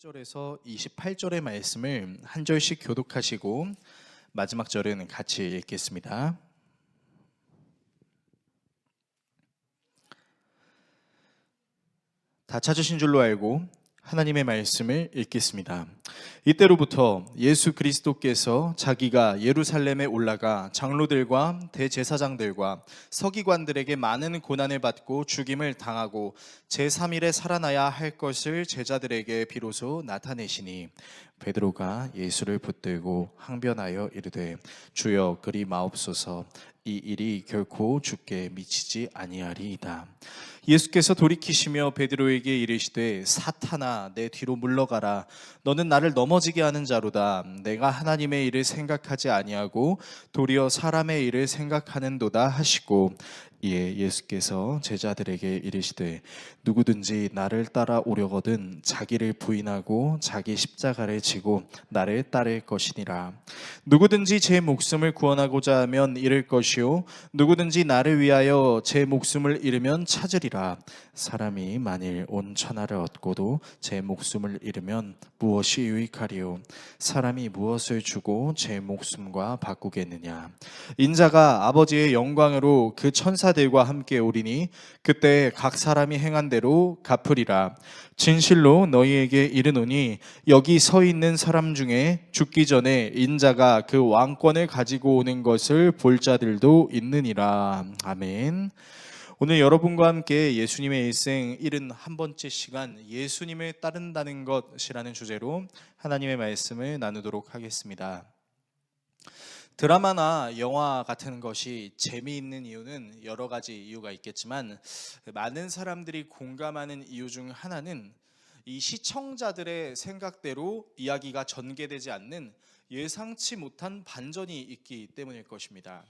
21절에서 28절의 말씀을 한 절씩 교독하시고 마지막 절은 같이 읽겠습니다. 다 찾으신 줄로 알고 하나님의 말씀을 읽겠습니다. 이때로부터 예수 그리스도께서 자기가 예루살렘에 올라가 장로들과 대제사장들과 서기관들에게 많은 고난을 받고 죽임을 당하고 제3일에 살아나야 할 것을 제자들에게 비로소 나타내시니 베드로가 예수를 붙들고 항변하여 이르되 주여 그리 마옵소서 이 일이 결코 주께 미치지 아니하리이다. 예수께서 돌이키시며 베드로에게 이르시되 사탄아 내 뒤로 물러가라 너는 나를 넘어지게 하는 자로다. 내가 하나님의 일을 생각하지 아니하고 도리어 사람의 일을 생각하는도다 하시고 이에 예수께서 제자들에게 이르시되 누구든지 나를 따라오려거든 자기를 부인하고 자기 십자가를 지고 나를 따를 것이니라. 누구든지 제 목숨을 구원하고자 하면 잃을 것이요 누구든지 나를 위하여 제 목숨을 잃으면 찾으리라. 사람이 만일 온 천하를 얻고도 제 목숨을 잃으면 무엇이 유익하리요? 사람이 무엇을 주고 제 목숨과 바꾸겠느냐? 인자가 아버지의 영광으로 그 천사들과 함께 오리니 그때 각 사람이 행한 대로 갚으리라. 진실로 너희에게 이르노니 여기 서 있는 사람 중에 죽기 전에 인자가 그 왕권을 가지고 오는 것을 볼 자들도 있느니라. 아멘. 오늘 여러분과 함께 예수님의 일생 71번째 시간 예수님을 따른다는 것이라는 주제로 하나님의 말씀을 나누도록 하겠습니다. 드라마나 영화 같은 것이 재미있는 이유는 여러 가지 이유가 있겠지만 많은 사람들이 공감하는 이유 중 하나는 이 시청자들의 생각대로 이야기가 전개되지 않는 예상치 못한 반전이 있기 때문일 것입니다.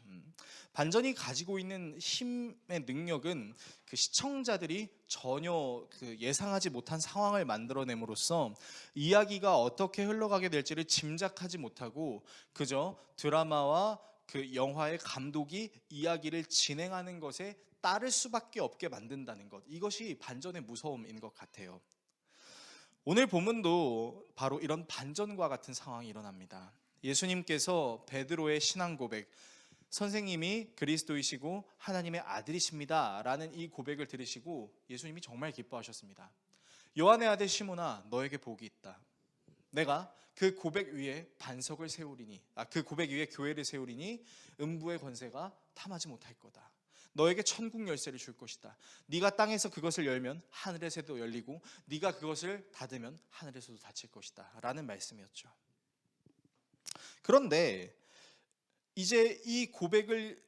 반전이 가지고 있는 힘의 능력은 그 시청자들이 전혀 예상하지 못한 상황을 만들어냄으로써 이야기가 어떻게 흘러가게 될지를 짐작하지 못하고 그저 드라마와 그 영화의 감독이 이야기를 진행하는 것에 따를 수밖에 없게 만든다는 것, 이것이 반전의 무서움인 것 같아요. 오늘 본문도 바로 이런 반전과 같은 상황이 일어납니다. 예수님께서 베드로의 신앙 고백, 선생님이 그리스도이시고 하나님의 아들이십니다 라는 이 고백을 들으시고 예수님이 정말 기뻐하셨습니다. 요한의 아들 시몬아 너에게 복이 있다. 내가 그 고백 위에 반석을 세우리니 그 고백 위에 교회를 세우리니 음부의 권세가 탐하지 못할 거다. 너에게 천국 열쇠를 줄 것이다. 네가 땅에서 그것을 열면 하늘에서도 열리고 네가 그것을 닫으면 하늘에서도 닫힐 것이다 라는 말씀이었죠. 그런데 이제 이 고백을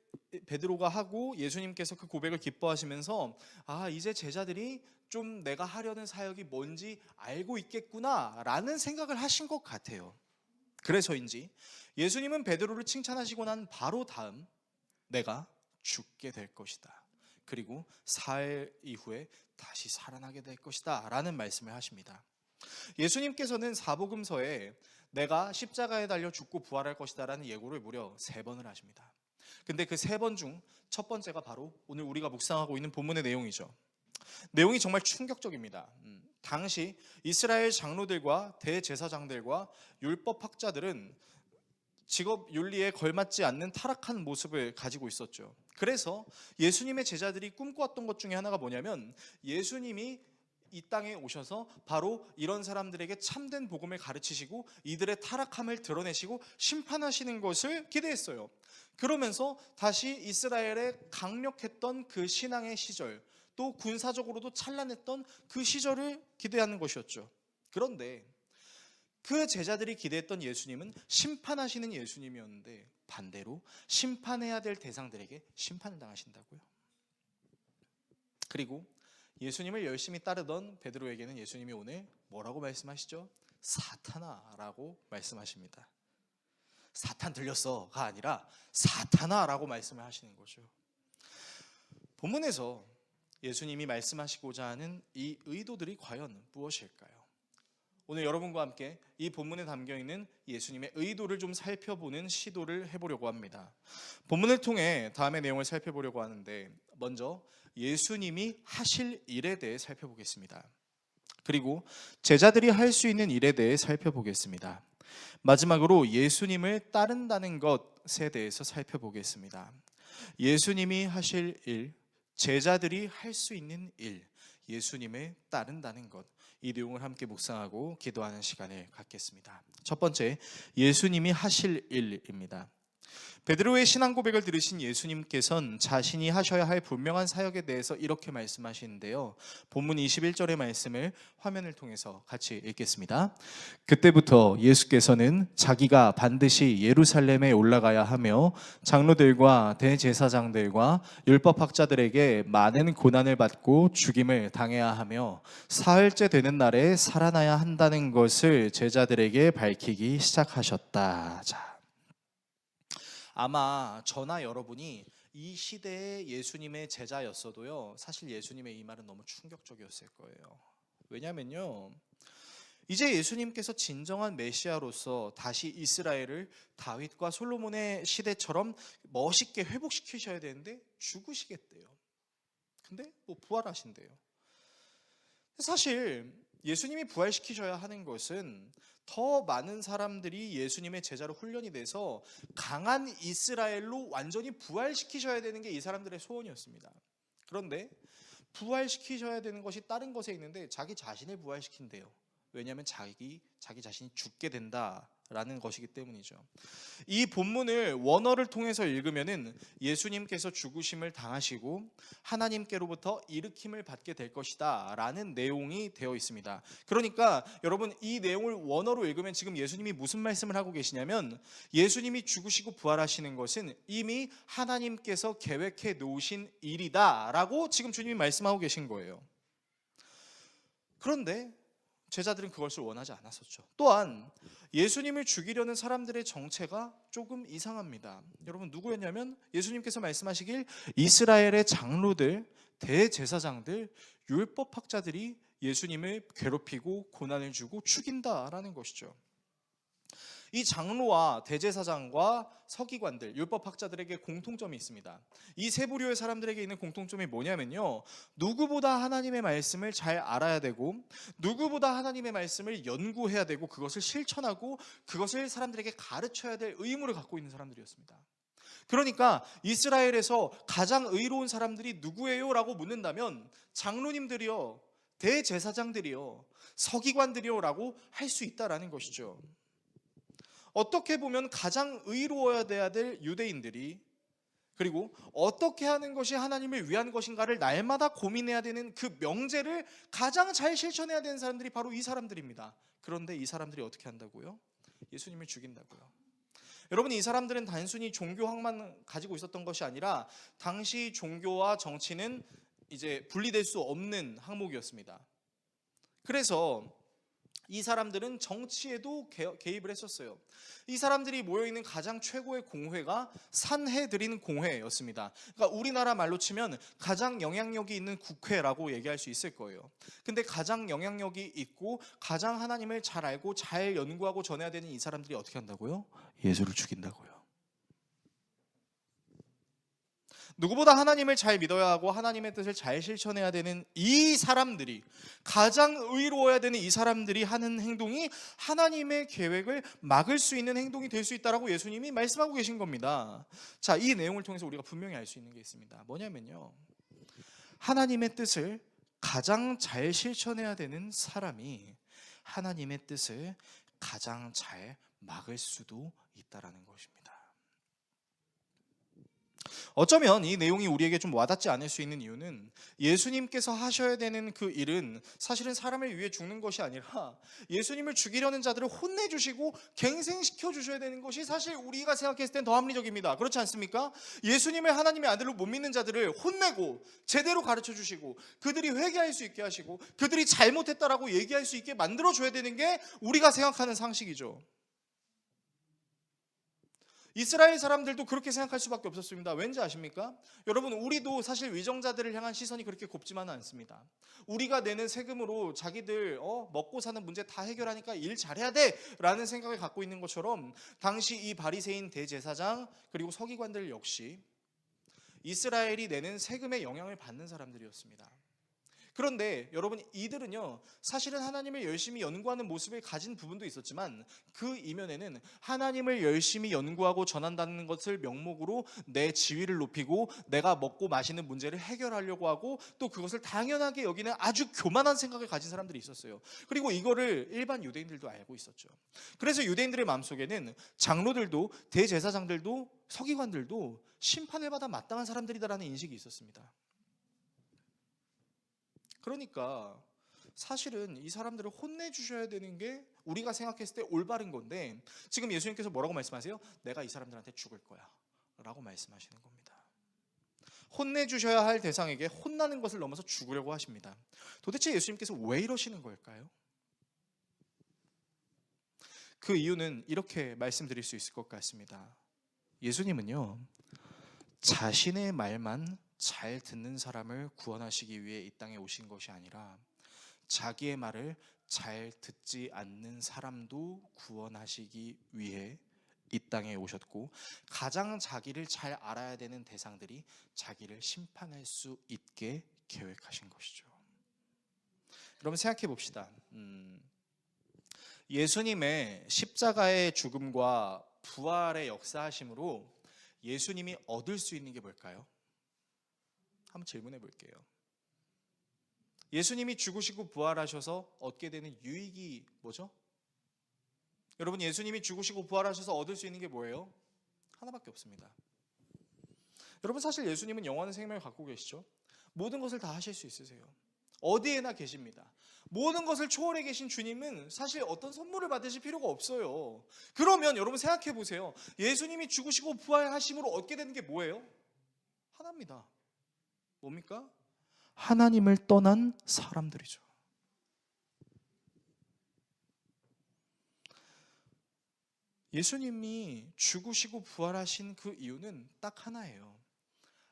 베드로가 하고 예수님께서 그 고백을 기뻐하시면서 이제 제자들이 좀 내가 하려는 사역이 뭔지 알고 있겠구나 라는 생각을 하신 것 같아요. 그래서인지 예수님은 베드로를 칭찬하시고 난 바로 다음 내가 죽게 될 것이다. 그리고 사흘 이후에 다시 살아나게 될 것이다 라는 말씀을 하십니다. 예수님께서는 사복음서에 내가 십자가에 달려 죽고 부활할 것이다 라는 예고를 무려 3번을 하십니다. 근데 그 3번 중 첫 번째가 바로 오늘 우리가 묵상하고 있는 본문의 내용이죠. 내용이 정말 충격적입니다. 당시 이스라엘 장로들과 대제사장들과 율법학자들은 직업 윤리에 걸맞지 않는 타락한 모습을 가지고 있었죠. 그래서 예수님의 제자들이 꿈꿔왔던 것 중에 하나가 뭐냐면 예수님이 이 땅에 오셔서 바로 이런 사람들에게 참된 복음을 가르치시고 이들의 타락함을 드러내시고 심판하시는 것을 기대했어요. 그러면서 다시 이스라엘의 강력했던 그 신앙의 시절, 또 군사적으로도 찬란했던 그 시절을 기대하는 것이었죠. 그런데 그 제자들이 기대했던 예수님은 심판하시는 예수님이었는데 반대로 심판해야 될 대상들에게 심판을 당하신다고요. 그리고 예수님을 열심히 따르던 베드로에게는 예수님이 오늘 뭐라고 말씀하시죠? 사탄아라고 말씀하십니다. 사탄 들렸어가 아니라 사탄아라고 말씀을 하시는 거죠. 본문에서 예수님이 말씀하시고자 하는 이 의도들이 과연 무엇일까요? 오늘 여러분과 함께 이 본문에 담겨있는 예수님의 의도를 좀 살펴보는 시도를 해보려고 합니다. 본문을 통해 다음의 내용을 살펴보려고 하는데 먼저 예수님이 하실 일에 대해 살펴보겠습니다. 그리고 제자들이 할 수 있는 일에 대해 살펴보겠습니다. 마지막으로 예수님을 따른다는 것에 대해서 살펴보겠습니다. 예수님이 하실 일, 제자들이 할 수 있는 일, 예수님을 따른다는 것, 이 내용을 함께 묵상하고 기도하는 시간을 갖겠습니다. 첫 번째, 예수님이 하실 일입니다. 베드로의 신앙 고백을 들으신 예수님께서는 자신이 하셔야 할 분명한 사역에 대해서 이렇게 말씀하시는데요. 본문 21절의 말씀을 화면을 통해서 같이 읽겠습니다. 그때부터 예수께서는 자기가 반드시 예루살렘에 올라가야 하며 장로들과 대제사장들과 율법학자들에게 많은 고난을 받고 죽임을 당해야 하며 사흘째 되는 날에 살아나야 한다는 것을 제자들에게 밝히기 시작하셨다. 자, 아마 저나 여러분이 이 시대의 예수님의 제자였어도요, 사실 예수님의 이 말은 너무 충격적이었을 거예요. 왜냐면요, 이제 예수님께서 진정한 메시아로서 다시 이스라엘을 다윗과 솔로몬의 시대처럼 멋있게 회복시키셔야 되는데 죽으시겠대요. 근데 뭐 부활하신대요. 사실 예수님이 부활시키셔야 하는 것은 더 많은 사람들이 예수님의 제자로 훈련이 돼서 강한 이스라엘로 완전히 부활시키셔야 되는 게 이 사람들의 소원이었습니다. 그런데 부활시키셔야 되는 것이 다른 것에 있는데 자기 자신을 부활시킨대요. 왜냐하면 자기 자신이 죽게 된다라는 것이기 때문이죠. 이 본문을 원어를 통해서 읽으면은 예수님께서 죽으심을 당하시고 하나님께로부터 일으킴을 받게 될 것이다라는 내용이 되어 있습니다. 그러니까 여러분, 이 내용을 원어로 읽으면 지금 예수님이 무슨 말씀을 하고 계시냐면, 예수님이 죽으시고 부활하시는 것은 이미 하나님께서 계획해 놓으신 일이다라고 지금 주님이 말씀하고 계신 거예요. 그런데 제자들은 그것을 원하지 않았었죠. 또한 예수님을 죽이려는 사람들의 정체가 조금 이상합니다. 여러분, 누구였냐면 예수님께서 말씀하시길 이스라엘의 장로들, 대제사장들, 율법학자들이 예수님을 괴롭히고 고난을 주고 죽인다라는 것이죠. 이 장로와 대제사장과 서기관들, 율법학자들에게 공통점이 있습니다. 이 세 부류의 사람들에게 있는 공통점이 뭐냐면요, 누구보다 하나님의 말씀을 잘 알아야 되고, 누구보다 하나님의 말씀을 연구해야 되고, 그것을 실천하고 그것을 사람들에게 가르쳐야 될 의무를 갖고 있는 사람들이었습니다. 그러니까 이스라엘에서 가장 의로운 사람들이 누구예요? 라고 묻는다면 장로님들이요, 대제사장들이요, 서기관들이요 라고 할 수 있다라는 것이죠. 어떻게 보면 가장 의로워야 돼야 될 유대인들이, 그리고 어떻게 하는 것이 하나님을 위한 것인가를 날마다 고민해야 되는 그 명제를 가장 잘 실천해야 되는 사람들이 바로 이 사람들입니다. 그런데 이 사람들이 어떻게 한다고요? 예수님을 죽인다고요. 여러분, 이 사람들은 단순히 종교학만 가지고 있었던 것이 아니라 당시 종교와 정치는 이제 분리될 수 없는 항목이었습니다. 그래서 이 사람들은 정치에도 개입을 했었어요. 이 사람들이 모여있는 가장 최고의 공회가 산헤드린 공회였습니다. 그러니까 우리나라 말로 치면 가장 영향력이 있는 국회라고 얘기할 수 있을 거예요. 근데 가장 영향력이 있고 가장 하나님을 잘 알고 잘 연구하고 전해야 되는 이 사람들이 어떻게 한다고요? 예수를 죽인다고요. 누구보다 하나님을 잘 믿어야 하고 하나님의 뜻을 잘 실천해야 되는 이 사람들이, 가장 의로워야 되는 이 사람들이 하는 행동이 하나님의 계획을 막을 수 있는 행동이 될 수 있다라고 예수님이 말씀하고 계신 겁니다. 자, 이 내용을 통해서 우리가 분명히 알 수 있는 게 있습니다. 뭐냐면요, 하나님의 뜻을 가장 잘 실천해야 되는 사람이 하나님의 뜻을 가장 잘 막을 수도 있다라는 것입니다. 어쩌면 이 내용이 우리에게 좀 와닿지 않을 수 있는 이유는 예수님께서 하셔야 되는 그 일은 사실은 사람을 위해 죽는 것이 아니라 예수님을 죽이려는 자들을 혼내주시고 갱생시켜 주셔야 되는 것이 사실 우리가 생각했을 땐 더 합리적입니다. 그렇지 않습니까? 예수님을 하나님의 아들로 못 믿는 자들을 혼내고 제대로 가르쳐 주시고 그들이 회개할 수 있게 하시고 그들이 잘못했다라고 얘기할 수 있게 만들어줘야 되는 게 우리가 생각하는 상식이죠. 이스라엘 사람들도 그렇게 생각할 수밖에 없었습니다. 왠지 아십니까? 여러분, 우리도 사실 위정자들을 향한 시선이 그렇게 곱지만은 않습니다. 우리가 내는 세금으로 자기들 먹고 사는 문제 다 해결하니까 일 잘해야 돼 라는 생각을 갖고 있는 것처럼 당시 이 바리새인 대제사장 그리고 서기관들 역시 이스라엘이 내는 세금의 영향을 받는 사람들이었습니다. 그런데 여러분, 이들은요 사실은 하나님을 열심히 연구하는 모습을 가진 부분도 있었지만 그 이면에는 하나님을 열심히 연구하고 전한다는 것을 명목으로 내 지위를 높이고 내가 먹고 마시는 문제를 해결하려고 하고 또 그것을 당연하게 여기는 아주 교만한 생각을 가진 사람들이 있었어요. 그리고 이거를 일반 유대인들도 알고 있었죠. 그래서 유대인들의 마음속에는 장로들도 대제사장들도 서기관들도 심판을 받아 마땅한 사람들이다라는 인식이 있었습니다. 그러니까 사실은 이 사람들을 혼내주셔야 되는 게 우리가 생각했을 때 올바른 건데 지금 예수님께서 뭐라고 말씀하세요? 내가 이 사람들한테 죽을 거야 라고 말씀하시는 겁니다. 혼내주셔야 할 대상에게 혼나는 것을 넘어서 죽으려고 하십니다. 도대체 예수님께서 왜 이러시는 걸까요? 그 이유는 이렇게 말씀드릴 수 있을 것 같습니다. 예수님은요 자신의 말만 잘 듣는 사람을 구원하시기 위해 이 땅에 오신 것이 아니라 자기의 말을 잘 듣지 않는 사람도 구원하시기 위해 이 땅에 오셨고 가장 자기를 잘 알아야 되는 대상들이 자기를 심판할 수 있게 계획하신 것이죠. 여러분 생각해 봅시다. 예수님의 십자가의 죽음과 부활의 역사하심으로 예수님이 얻을 수 있는 게 뭘까요? 한번 질문해 볼게요. 예수님이 죽으시고 부활하셔서 얻게 되는 유익이 뭐죠? 여러분, 예수님이 죽으시고 부활하셔서 얻을 수 있는 게 뭐예요? 하나밖에 없습니다. 여러분, 사실 예수님은 영원한 생명을 갖고 계시죠. 모든 것을 다 하실 수 있으세요. 어디에나 계십니다. 모든 것을 초월해 계신 주님은 사실 어떤 선물을 받으실 필요가 없어요. 그러면 여러분 생각해 보세요. 예수님이 죽으시고 부활하심으로 얻게 되는 게 뭐예요? 하나입니다. 뭡니까? 하나님을 떠난 사람들이죠. 예수님이 죽으시고 부활하신 그 이유는 딱 하나예요.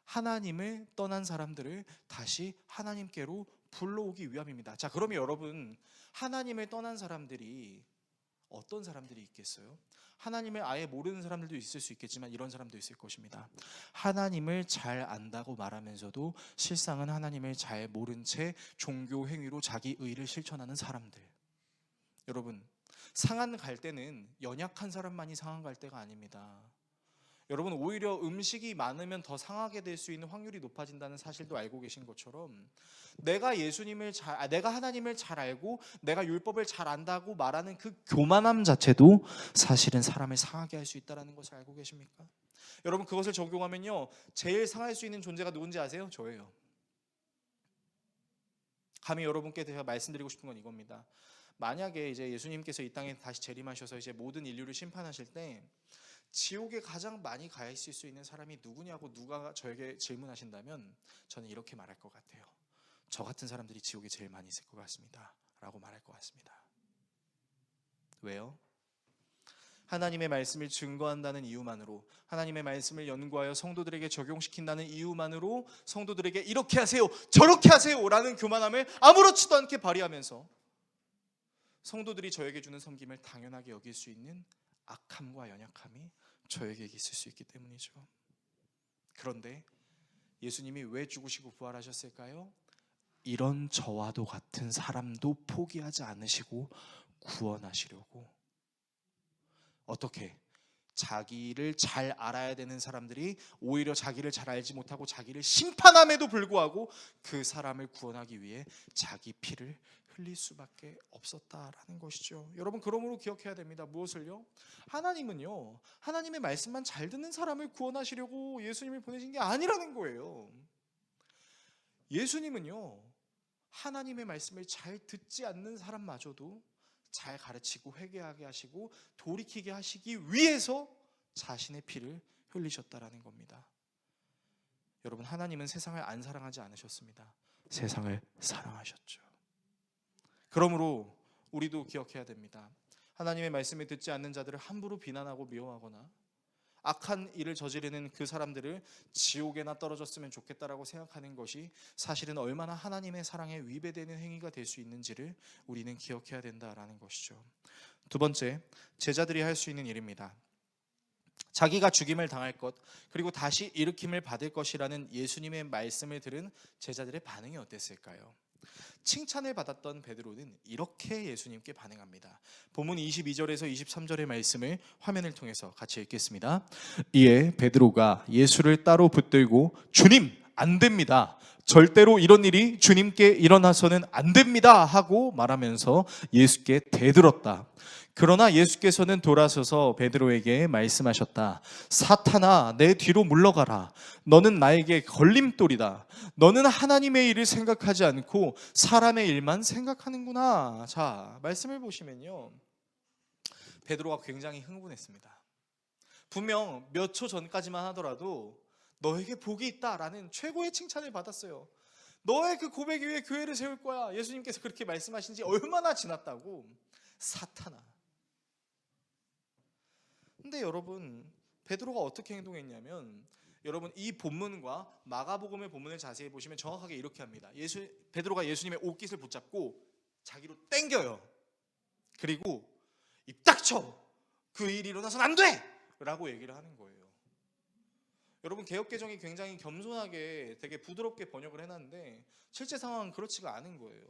하나님을 떠난 사람들을 다시 하나님께로 불러오기 위함입니다. 자, 그러면 여러분, 하나님을 떠난 사람들이 어떤 사람들이 있겠어요? 하나님을 아예 모르는 사람들도 있을 수 있겠지만 이런 사람도 있을 것입니다. 하나님을 잘 안다고 말하면서도 실상은 하나님을 잘 모른 채 종교 행위로 자기 의를 실천하는 사람들. 여러분, 상한 갈대는 연약한 사람만이 상한 갈대가 아닙니다. 여러분, 오히려 음식이 많으면 더 상하게 될 수 있는 확률이 높아진다는 사실도 알고 계신 것처럼 내가 하나님을 잘 알고 내가 율법을 잘 안다고 말하는 그 교만함 자체도 사실은 사람을 상하게 할 수 있다는 것을 알고 계십니까? 여러분, 그것을 적용하면요 제일 상할 수 있는 존재가 누군지 아세요? 저예요. 감히 여러분께 제가 말씀드리고 싶은 건 이겁니다. 만약에 이제 예수님께서 이 땅에 다시 재림하셔서 이제 모든 인류를 심판하실 때 지옥에 가장 많이 가 있을 수 있는 사람이 누구냐고 누가 저에게 질문하신다면 저는 이렇게 말할 것 같아요. 저 같은 사람들이 지옥에 제일 많이 있을 것 같습니다 라고 말할 것 같습니다. 왜요? 하나님의 말씀을 증거한다는 이유만으로, 하나님의 말씀을 연구하여 성도들에게 적용시킨다는 이유만으로 성도들에게 이렇게 하세요 저렇게 하세요 라는 교만함을 아무렇지도 않게 발휘하면서 성도들이 저에게 주는 섬김을 당연하게 여길 수 있는 악함과 연약함이 저에게 있을 수 있기 때문이죠. 그런데 예수님이 왜 죽으시고 부활하셨을까요? 이런 저와도 같은 사람도 포기하지 않으시고 구원하시려고. 어떻게? 자기를 잘 알아야 되는 사람들이 오히려 자기를 잘 알지 못하고 자기를 심판함에도 불구하고 그 사람을 구원하기 위해 자기 피를 흘릴 수밖에 없었다라는 것이죠. 여러분, 그러므로 기억해야 됩니다. 무엇을요? 하나님은요 하나님의 말씀만 잘 듣는 사람을 구원하시려고 예수님을 보내신 게 아니라는 거예요. 예수님은요 하나님의 말씀을 잘 듣지 않는 사람마저도 잘 가르치고 회개하게 하시고 돌이키게 하시기 위해서 자신의 피를 흘리셨다라는 겁니다. 여러분, 하나님은 세상을 안 사랑하지 않으셨습니다. 세상을 사랑하셨죠. 그러므로 우리도 기억해야 됩니다. 하나님의 말씀을 듣지 않는 자들을 함부로 비난하고 미워하거나 악한 일을 저지르는 그 사람들을 지옥에나 떨어졌으면 좋겠다라고 생각하는 것이 사실은 얼마나 하나님의 사랑에 위배되는 행위가 될 수 있는지를 우리는 기억해야 된다라는 것이죠. 두 번째, 제자들이 할 수 있는 일입니다. 자기가 죽임을 당할 것 그리고 다시 일으킴을 받을 것이라는 예수님의 말씀을 들은 제자들의 반응이 어땠을까요? 칭찬을 받았던 베드로는 이렇게 예수님께 반응합니다. 본문 22절에서 23절의 말씀을 화면을 통해서 같이 읽겠습니다. 이에 베드로가 예수를 따로 붙들고 주님, 안 됩니다. 절대로 이런 일이 주님께 일어나서는 안 됩니다 하고 말하면서 예수께 대들었다. 그러나 예수께서는 돌아서서 베드로에게 말씀하셨다. 사탄아, 내 뒤로 물러가라. 너는 나에게 걸림돌이다. 너는 하나님의 일을 생각하지 않고 사람의 일만 생각하는구나. 자, 말씀을 보시면요, 베드로가 굉장히 흥분했습니다. 분명 몇 초 전까지만 하더라도 너에게 복이 있다라는 최고의 칭찬을 받았어요. 너의 그 고백 위에 교회를 세울 거야. 예수님께서 그렇게 말씀하신 지 얼마나 지났다고. 사탄아. 근데 여러분, 베드로가 어떻게 행동했냐면, 여러분 이 본문과 마가복음의 본문을 자세히 보시면 정확하게 이렇게 합니다. 베드로가 예수님의 옷깃을 붙잡고 자기로 땡겨요. 그리고 입 닥쳐! 그 일이 일어나서는 안 돼! 라고 얘기를 하는 거예요. 여러분, 개역개정이 굉장히 겸손하게 되게 부드럽게 번역을 해놨는데 실제 상황은 그렇지가 않은 거예요.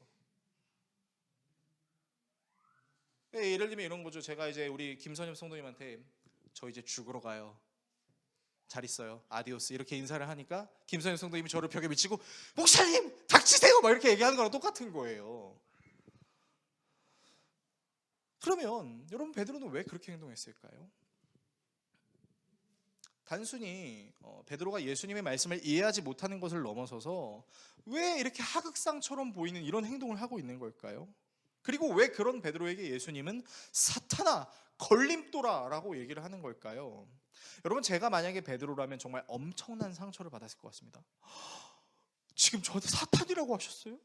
예를 들면 이런 거죠. 제가 이제 우리 김선엽 성도님한테 저 이제 죽으러 가요. 잘 있어요. 아디오스. 이렇게 인사를 하니까 김선엽 성도님이 저를 벽에 미치고 목사님 닥치세요! 막 이렇게 얘기하는 거랑 똑같은 거예요. 그러면 여러분, 베드로는 왜 그렇게 행동했을까요? 단순히 베드로가 예수님의 말씀을 이해하지 못하는 것을 넘어서서 왜 이렇게 하극상처럼 보이는 이런 행동을 하고 있는 걸까요? 그리고 왜 그런 베드로에게 예수님은 사탄아, 걸림돌아 라고 얘기를 하는 걸까요? 여러분, 제가 만약에 베드로라면 정말 엄청난 상처를 받았을 것 같습니다. 지금 저한테 사탄이라고 하셨어요?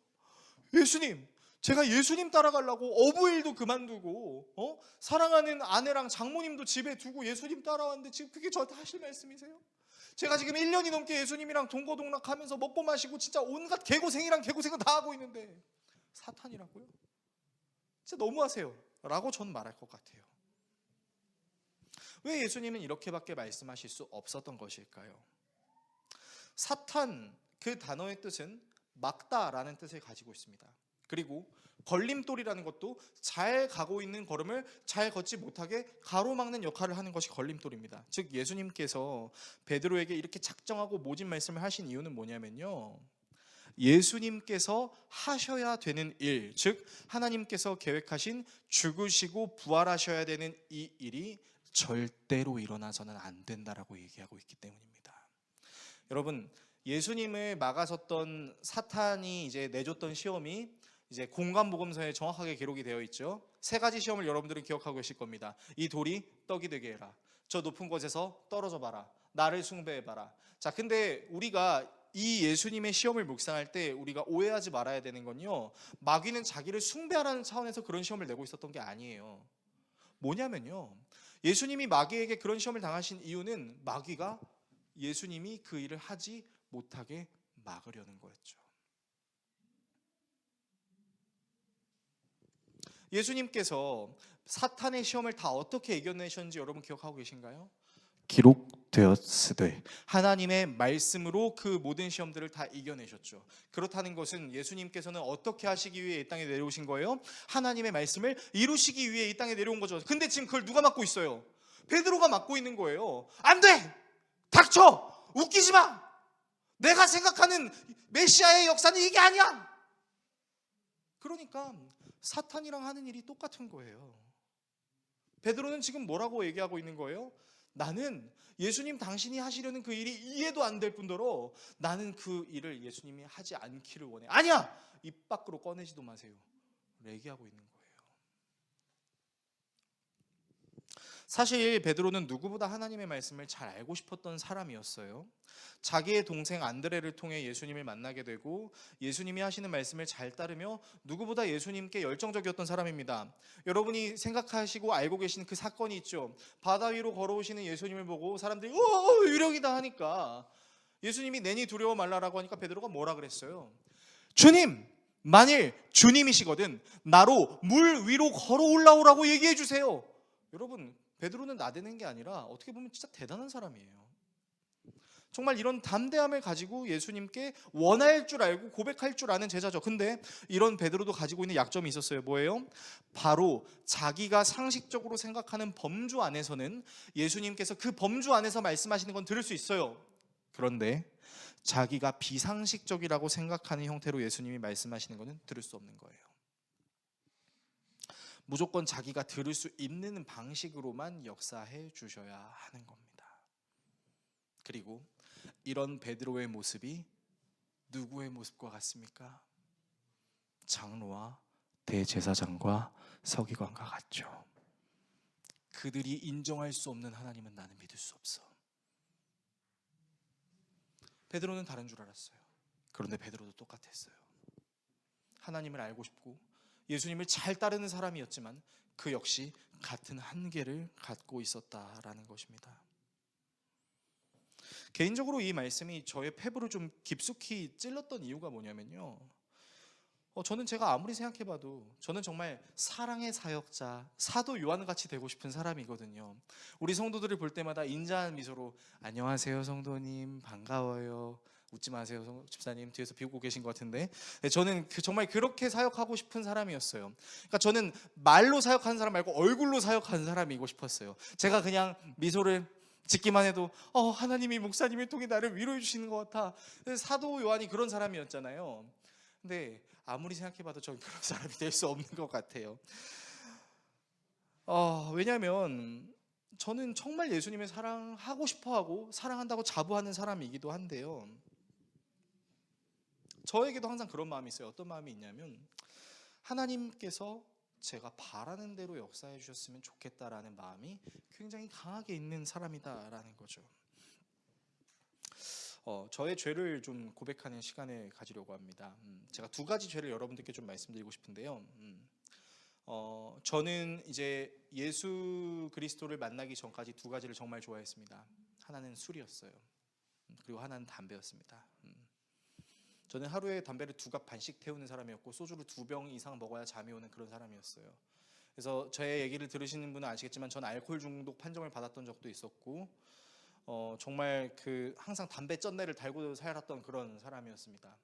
예수님, 제가 예수님 따라가려고 어부일도 그만두고 사랑하는 아내랑 장모님도 집에 두고 예수님 따라왔는데 지금 그게 저한테 하실 말씀이세요? 제가 지금 1년이 넘게 예수님이랑 동거동락하면서 먹고 마시고 진짜 온갖 개고생이랑 개고생을 다 하고 있는데 사탄이라고요? 진짜 너무하세요 라고 저는 말할 것 같아요. 왜 예수님은 이렇게밖에 말씀하실 수 없었던 것일까요? 사탄, 그 단어의 뜻은 막다라는 뜻을 가지고 있습니다. 그리고 걸림돌이라는 것도 잘 가고 있는 걸음을 잘 걷지 못하게 가로막는 역할을 하는 것이 걸림돌입니다. 즉 예수님께서 베드로에게 이렇게 작정하고 모진 말씀을 하신 이유는 뭐냐면요, 예수님께서 하셔야 되는 일, 즉 하나님께서 계획하신 죽으시고 부활하셔야 되는 이 일이 절대로 일어나서는 안 된다라고 얘기하고 있기 때문입니다. 여러분, 예수님을 막아섰던 사탄이 이제 내줬던 시험이 이제 공관복음서에 정확하게 기록이 되어 있죠. 세 가지 시험을 여러분들은 기억하고 계실 겁니다. 이 돌이 떡이 되게 해라. 저 높은 곳에서 떨어져 봐라. 나를 숭배해 봐라. 자, 근데 우리가 이 예수님의 시험을 묵상할 때 우리가 오해하지 말아야 되는 건요, 마귀는 자기를 숭배하라는 차원에서 그런 시험을 내고 있었던 게 아니에요. 뭐냐면요, 예수님이 마귀에게 그런 시험을 당하신 이유는 마귀가 예수님이 그 일을 하지 못하게 막으려는 거였죠. 예수님께서 사탄의 시험을 다 어떻게 이겨내셨는지 여러분 기억하고 계신가요? 기록되었으되, 하나님의 말씀으로 그 모든 시험들을 다 이겨내셨죠. 그렇다는 것은 예수님께서는 어떻게 하시기 위해 이 땅에 내려오신 거예요? 하나님의 말씀을 이루시기 위해 이 땅에 내려온 거죠. 근데 지금 그걸 누가 맡고 있어요? 베드로가 맡고 있는 거예요. 안 돼! 닥쳐! 웃기지 마! 내가 생각하는 메시아의 역사는 이게 아니야! 그러니까 사탄이랑 하는 일이 똑같은 거예요. 베드로는 지금 뭐라고 얘기하고 있는 거예요? 나는 예수님 당신이 하시려는 그 일이 이해도 안 될 뿐더러 나는 그 일을 예수님이 하지 않기를 원해. 아니야! 입 밖으로 꺼내지도 마세요. 얘기하고 있는 거예요. 사실 베드로는 누구보다 하나님의 말씀을 잘 알고 싶었던 사람이었어요. 자기의 동생 안드레를 통해 예수님을 만나게 되고 예수님이 하시는 말씀을 잘 따르며 누구보다 예수님께 열정적이었던 사람입니다. 여러분이 생각하시고 알고 계시는 그 사건이 있죠. 바다 위로 걸어오시는 예수님을 보고 사람들이 유령이다 하니까 예수님이 내니 두려워 말라라고 하니까 베드로가 뭐라 그랬어요? 주님! 만일 주님이시거든 나로 물 위로 걸어 올라오라고 얘기해 주세요. 여러분, 베드로는 나대는 게 아니라 어떻게 보면 진짜 대단한 사람이에요. 정말 이런 담대함을 가지고 예수님께 원할 줄 알고 고백할 줄 아는 제자죠. 근데 이런 베드로도 가지고 있는 약점이 있었어요. 뭐예요? 바로 자기가 상식적으로 생각하는 범주 안에서는 예수님께서 그 범주 안에서 말씀하시는 건 들을 수 있어요. 그런데 자기가 비상식적이라고 생각하는 형태로 예수님이 말씀하시는 것은 들을 수 없는 거예요. 무조건 자기가 들을 수 있는 방식으로만 역사해 주셔야 하는 겁니다. 그리고 이런 베드로의 모습이 누구의 모습과 같습니까? 장로와 대제사장과 서기관과 같죠. 그들이 인정할 수 없는 하나님은 나는 믿을 수 없어. 베드로는 다른 줄 알았어요. 그런데 베드로도 똑같았어요. 하나님을 알고 싶고 예수님을 잘 따르는 사람이었지만 그 역시 같은 한계를 갖고 있었다라는 것입니다. 개인적으로 이 말씀이 저의 페부를 좀 깊숙이 찔렀던 이유가 뭐냐면요, 저는 제가 아무리 생각해봐도 저는 정말 사랑의 사역자, 사도 요한같이 되고 싶은 사람이거든요. 우리 성도들을 볼 때마다 인자한 미소로 안녕하세요 성도님, 반가워요, 웃지 마세요 집사님, 뒤에서 비웃고 계신 것 같은데, 저는 정말 그렇게 사역하고 싶은 사람이었어요. 그러니까 저는 말로 사역하는 사람 말고 얼굴로 사역하는 사람이고 싶었어요. 제가 그냥 미소를 짓기만 해도 하나님이 목사님을 통해 나를 위로해 주시는 것 같아. 사도 요한이 그런 사람이었잖아요. 근데 아무리 생각해봐도 저는 그런 사람이 될 수 없는 것 같아요. 왜냐하면 저는 정말 예수님을 사랑하고 싶어하고 사랑한다고 자부하는 사람이기도 한데요, 저에게도 항상 그런 마음이 있어요. 어떤 마음이 있냐면, 하나님께서 제가 바라는 대로 역사해 주셨으면 좋겠다라는 마음이 굉장히 강하게 있는 사람이다라는 거죠. 저의 죄를 좀 고백하는 시간을 가지려고 합니다. 제가 두 가지 죄를 여러분들께 좀 말씀드리고 싶은데요. 저는 이제 예수 그리스도를 만나기 전까지 두 가지를 정말 좋아했습니다. 하나는 술이었어요. 그리고 하나는 담배였습니다. 저는 하루에 담배를 2갑 반씩 태우는 사람이었고 소주를 2병 이상 먹어야 잠이 오는 그런 사람이었어요. 그래서 제 얘기를 들으시는 분은 아시겠지만 전 알코올 중독 판정을 받았던 적도 있었고, 정말 항상 담배 쩐내를 달고 살았던 그런 사람이었습니다.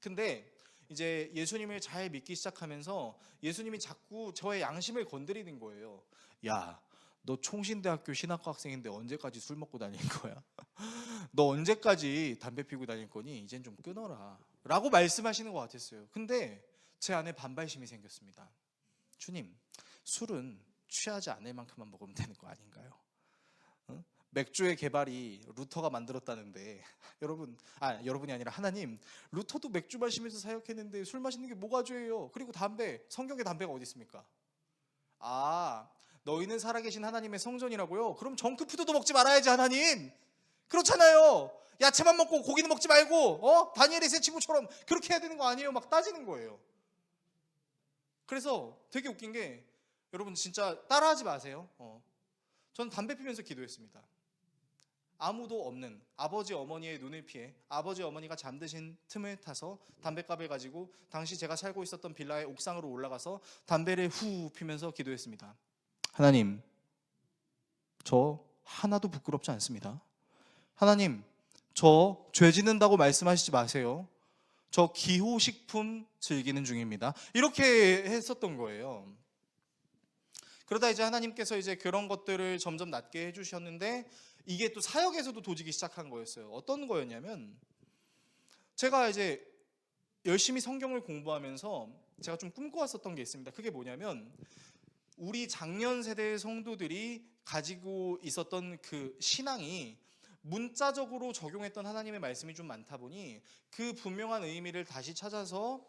근데 이제 예수님을 잘 믿기 시작하면서 예수님이 자꾸 저의 양심을 건드리는 거예요. 야, 너 총신대학교 신학과 학생인데 언제까지 술 먹고 다닐 거야? 너 언제까지 담배 피우고 다닐 거니? 이젠 좀 끊어라 라고 말씀하시는 것 같았어요. 근데 제 안에 반발심이 생겼습니다. 주님, 술은 취하지 않을 만큼만 먹으면 되는 거 아닌가요? 맥주의 개발이 루터가 만들었다는데 여러분이 아니라 하나님, 루터도 맥주 마시면서 사역했는데 술 마시는 게 뭐가 죄예요? 그리고 담배, 성경에 담배가 어디 있습니까? 너희는 살아계신 하나님의 성전이라고요? 그럼 정크푸드도 먹지 말아야지 하나님. 그렇잖아요. 야채만 먹고 고기는 먹지 말고 다니엘의 세 친구처럼 그렇게 해야 되는 거 아니에요? 막 따지는 거예요. 그래서 되게 웃긴 게, 여러분 진짜 따라하지 마세요. 저는 담배 피면서 기도했습니다. 아무도 없는 아버지 어머니의 눈을 피해 아버지 어머니가 잠드신 틈을 타서 담뱃갑을 가지고 당시 제가 살고 있었던 빌라의 옥상으로 올라가서 담배를 후 피면서 기도했습니다. 하나님, 저 하나도 부끄럽지 않습니다. 하나님, 저 죄 짓는다고 말씀하시지 마세요. 저 기호식품 즐기는 중입니다. 이렇게 했었던 거예요. 그러다 이제 하나님께서 이제 그런 것들을 점점 낫게 해주셨는데, 이게 또 사역에서도 도지기 시작한 거였어요. 어떤 거였냐면, 제가 이제 열심히 성경을 공부하면서 제가 좀 꿈꿔왔었던 게 있습니다. 그게 뭐냐면, 우리 작년 세대의 성도들이 가지고 있었던 그 신앙이 문자적으로 적용했던 하나님의 말씀이 좀 많다 보니 그 분명한 의미를 다시 찾아서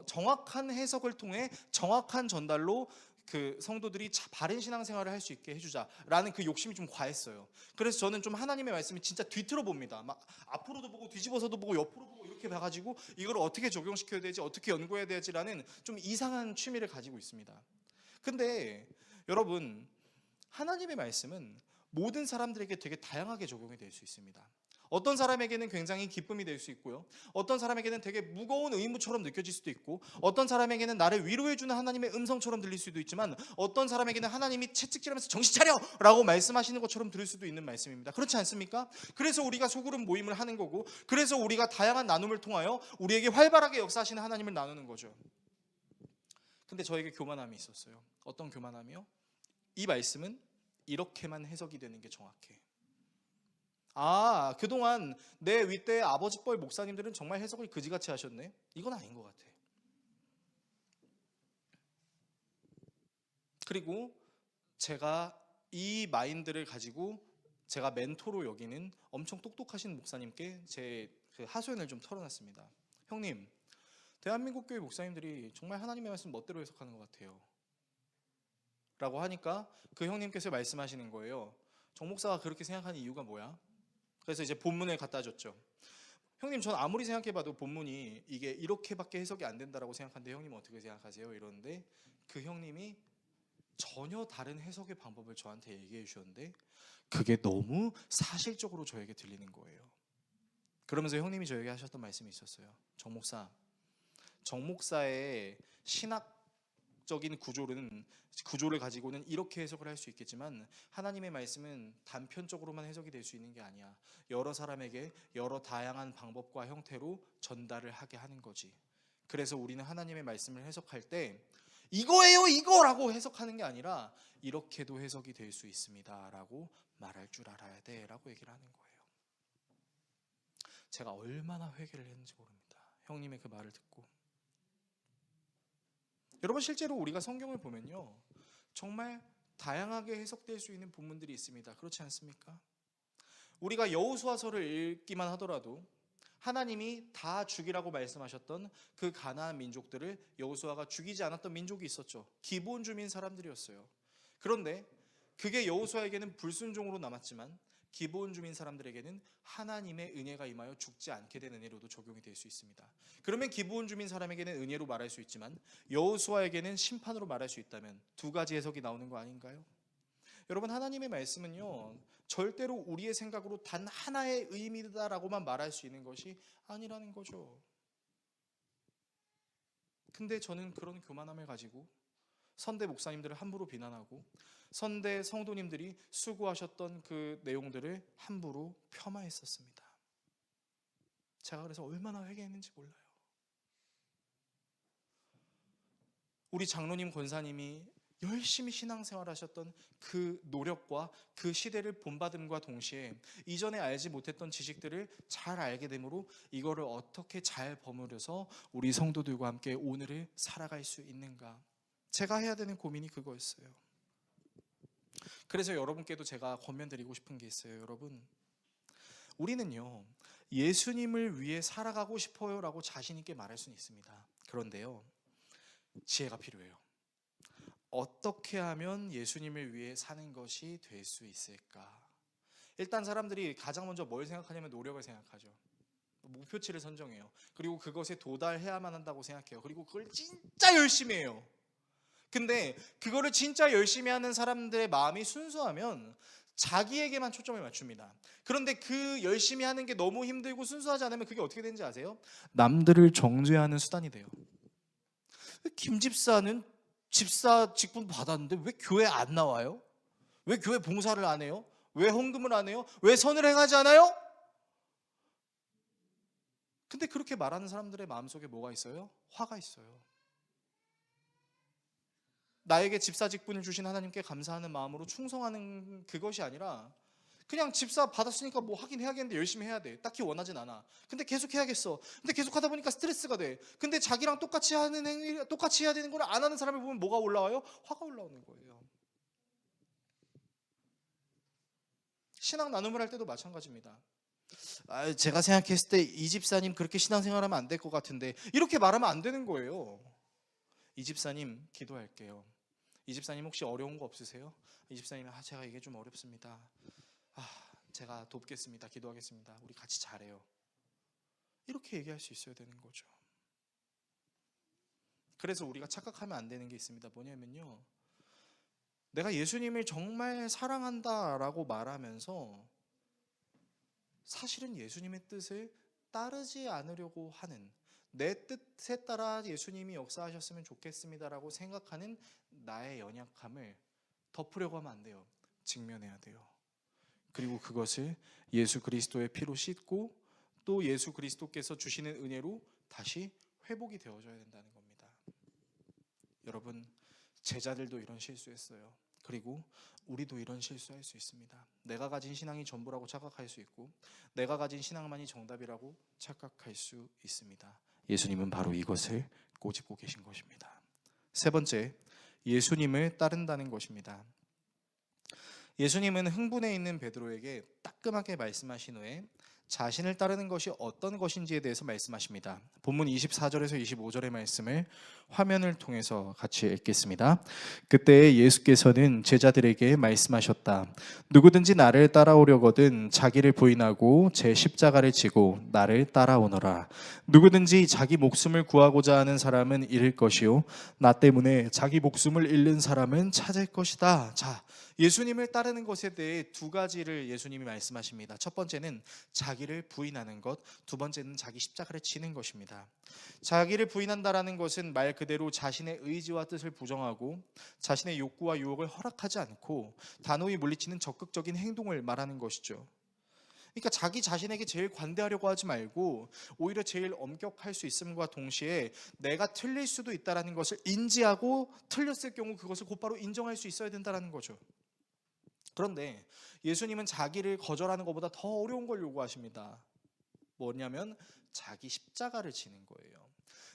정확한 해석을 통해 정확한 전달로 그 성도들이 바른 신앙생활을 할 수 있게 해주자라는 그 욕심이 좀 과했어요. 그래서 저는 좀 하나님의 말씀을 진짜 뒤틀어 봅니다. 막 앞으로도 보고 뒤집어서도 보고 옆으로 보고 이렇게 봐가지고 이걸 어떻게 적용시켜야 되지, 어떻게 연구해야 되지라는 좀 이상한 취미를 가지고 있습니다. 근데 여러분, 하나님의 말씀은 모든 사람들에게 되게 다양하게 적용이 될 수 있습니다. 어떤 사람에게는 굉장히 기쁨이 될 수 있고요. 어떤 사람에게는 되게 무거운 의무처럼 느껴질 수도 있고, 어떤 사람에게는 나를 위로해주는 하나님의 음성처럼 들릴 수도 있지만, 어떤 사람에게는 하나님이 채찍질하면서 정신 차려! 라고 말씀하시는 것처럼 들을 수도 있는 말씀입니다. 그렇지 않습니까? 그래서 우리가 소그룹 모임을 하는 거고, 그래서 우리가 다양한 나눔을 통하여 우리에게 활발하게 역사하시는 하나님을 나누는 거죠. 근데 저에게 교만함이 있었어요. 어떤 교만함이요? 이 말씀은 이렇게만 해석이 되는 게 정확해. 그동안 내 윗대 아버지뻘 목사님들은 정말 해석을 그지같이 하셨네. 이건 아닌 것 같아. 그리고 제가 이 마인드를 가지고 제가 멘토로 여기는 엄청 똑똑하신 목사님께 제 그 하소연을 좀 털어놨습니다. 형님, 대한민국 교회 목사님들이 정말 하나님의 말씀 멋대로 해석하는 것 같아요. 라고 하니까 그 형님께서 말씀하시는 거예요. 정 목사가 그렇게 생각하는 이유가 뭐야? 그래서 이제 본문을 갖다 줬죠. 형님, 전 아무리 생각해봐도 본문이 이게 이렇게밖에 해석이 안 된다라고 생각하는데 형님 어떻게 생각하세요? 이러는데 그 형님이 전혀 다른 해석의 방법을 저한테 얘기해 주셨는데 그게 너무 사실적으로 저에게 들리는 거예요. 그러면서 형님이 저에게 하셨던 말씀이 있었어요. 정 목사의 신학적인 구조를 가지고는 이렇게 해석을 할 수 있겠지만 하나님의 말씀은 단편적으로만 해석이 될 수 있는 게 아니야. 여러 사람에게 여러 다양한 방법과 형태로 전달을 하게 하는 거지. 그래서 우리는 하나님의 말씀을 해석할 때 이거예요 이거라고 해석하는 게 아니라 이렇게도 해석이 될 수 있습니다 라고 말할 줄 알아야 돼 라고 얘기를 하는 거예요. 제가 얼마나 회개를 했는지 모릅니다. 형님의 그 말을 듣고. 여러분, 실제로 우리가 성경을 보면요, 정말 다양하게 해석될 수 있는 본문들이 있습니다. 그렇지 않습니까? 우리가 여호수아서를 읽기만 하더라도 하나님이 다 죽이라고 말씀하셨던 그 가나안 민족들을 여호수아가 죽이지 않았던 민족이 있었죠. 기본 주민 사람들이었어요. 그런데 그게 여호수아에게는 불순종으로 남았지만 기본 주민 사람들에게는 하나님의 은혜가 임하여 죽지 않게 된 은혜로도 적용이 될 수 있습니다. 그러면 기본 주민 사람에게는 은혜로 말할 수 있지만 여호수아에게는 심판으로 말할 수 있다면 두 가지 해석이 나오는 거 아닌가요? 여러분, 하나님의 말씀은요, 절대로 우리의 생각으로 단 하나의 의미다라고만 말할 수 있는 것이 아니라는 거죠. 근데 저는 그런 교만함을 가지고 선대 목사님들을 함부로 비난하고 선대 성도님들이 수고하셨던 그 내용들을 함부로 폄하했었습니다. 제가 그래서 얼마나 회개했는지 몰라요. 우리 장로님 권사님이 열심히 신앙생활하셨던 그 노력과 그 시대를 본받음과 동시에 이전에 알지 못했던 지식들을 잘 알게 되므로 이거를 어떻게 잘 버무려서 우리 성도들과 함께 오늘을 살아갈 수 있는가, 제가 해야 되는 고민이 그거였어요. 그래서 여러분께도 제가 권면드리고 싶은 게 있어요. 여러분, 우리는요, 예수님을 위해 살아가고 싶어요 라고 자신 있게 말할 수는 있습니다. 그런데요, 지혜가 필요해요. 어떻게 하면 예수님을 위해 사는 것이 될 수 있을까? 일단 사람들이 가장 먼저 뭘 생각하냐면 노력을 생각하죠. 목표치를 선정해요. 그리고 그것에 도달해야만 한다고 생각해요. 그리고 그걸 진짜 열심히 해요. 근데 그거를 진짜 열심히 하는 사람들의 마음이 순수하면 자기에게만 초점을 맞춥니다. 그런데 그 열심히 하는 게 너무 힘들고 순수하지 않으면 그게 어떻게 되는지 아세요? 남들을 정죄하는 수단이 돼요. 김 집사는 집사 직분 받았는데 왜 교회 안 나와요? 왜 교회 봉사를 안 해요? 왜 헌금을 안 해요? 왜 선을 행하지 않아요? 근데 그렇게 말하는 사람들의 마음속에 뭐가 있어요? 화가 있어요. 나에게 집사 직분을 주신 하나님께 감사하는 마음으로 충성하는 그것이 아니라 그냥 집사 받았으니까 뭐 하긴 해야겠는데 열심히 해야 돼. 딱히 원하진 않아. 근데 계속 해야겠어. 근데 계속 하다 보니까 스트레스가 돼. 근데 자기랑 똑같이 하는 행위, 똑같이 해야 되는 걸 안 하는 사람을 보면 뭐가 올라와요? 화가 올라오는 거예요. 신앙 나눔을 할 때도 마찬가지입니다. 제가 생각했을 때 이 집사님 그렇게 신앙생활하면 안 될 것 같은데 이렇게 말하면 안 되는 거예요. 이 집사님 기도할게요. 이 집사님 혹시 어려운 거 없으세요? 이 집사님, 제가 이게 좀 어렵습니다. 제가 돕겠습니다. 기도하겠습니다. 우리 같이 잘해요. 이렇게 얘기할 수 있어야 되는 거죠. 그래서 우리가 착각하면 안 되는 게 있습니다. 뭐냐면요, 내가 예수님을 정말 사랑한다라고 말하면서 사실은 예수님의 뜻을 따르지 않으려고 하는, 내 뜻에 따라 예수님이 역사하셨으면 좋겠습니다라고 생각하는 나의 연약함을 덮으려고 하면 안 돼요. 직면해야 돼요. 그리고 그것을 예수 그리스도의 피로 씻고 또 예수 그리스도께서 주시는 은혜로 다시 회복이 되어져야 된다는 겁니다. 여러분, 제자들도 이런 실수했어요. 그리고 우리도 이런 실수할 수 있습니다. 내가 가진 신앙이 전부라고 착각할 수 있고 내가 가진 신앙만이 정답이라고 착각할 수 있습니다. 예수님은 바로 이것을 꼬집고 계신 것입니다. 세 번째, 예수님을 따른다는 것입니다. 예수님은 흥분해 있는 베드로에게 따끔하게 말씀하신 후에 자신을 따르는 것이 어떤 것인지에 대해서 말씀하십니다. 본문 24절에서 25절의 말씀을 화면을 통해서 같이 읽겠습니다. 그때 예수께서는 제자들에게 말씀하셨다. 누구든지 나를 따라오려거든 자기를 부인하고 제 십자가를 지고 나를 따라오너라. 누구든지 자기 목숨을 구하고자 하는 사람은 잃을 것이요 나 때문에 자기 목숨을 잃는 사람은 찾을 것이다. 자, 예수님을 따르는 것에 대해 두 가지를 예수님이 말씀하십니다. 첫 번째는 자기를 부인하는 것, 두 번째는 자기 십자가를 지는 것입니다. 자기를 부인한다라는 것은 말 그대로 자신의 의지와 뜻을 부정하고 자신의 욕구와 유혹을 허락하지 않고 단호히 물리치는 적극적인 행동을 말하는 것이죠. 그러니까 자기 자신에게 제일 관대하려고 하지 말고 오히려 제일 엄격할 수 있음과 동시에 내가 틀릴 수도 있다는 것을 인지하고 틀렸을 경우 그것을 곧바로 인정할 수 있어야 된다는 거죠. 그런데 예수님은 자기를 거절하는 것보다 더 어려운 걸 요구하십니다. 뭐냐면 자기 십자가를 지는 거예요.